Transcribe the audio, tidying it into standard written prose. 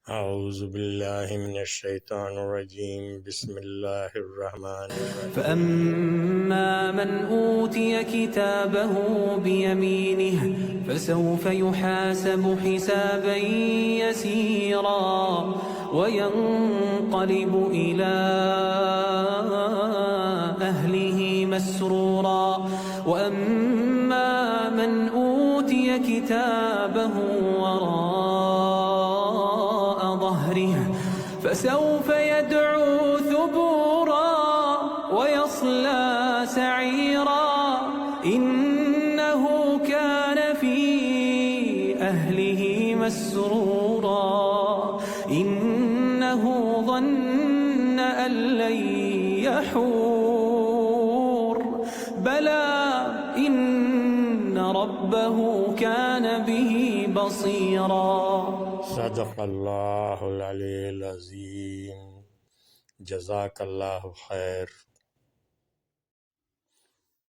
أعوذ بالله من الشيطان الرجيم. بسم الله الرحمن الرحيم. فأما من أوتي كتابه بيمينه فسوف يحاسب حسابا يسيرا وينقلب إلى أهله مسرورا. وأما من أوتي كتابه وراء ظهره فسوف يدعو ثبورا ويصلى سعيرا إنه كان في أهله مسرورا إنه ظن أن لن يحور بلى إن ربه كان به بصيرا. صدق الله العلي العظيم. جزاك الله خير.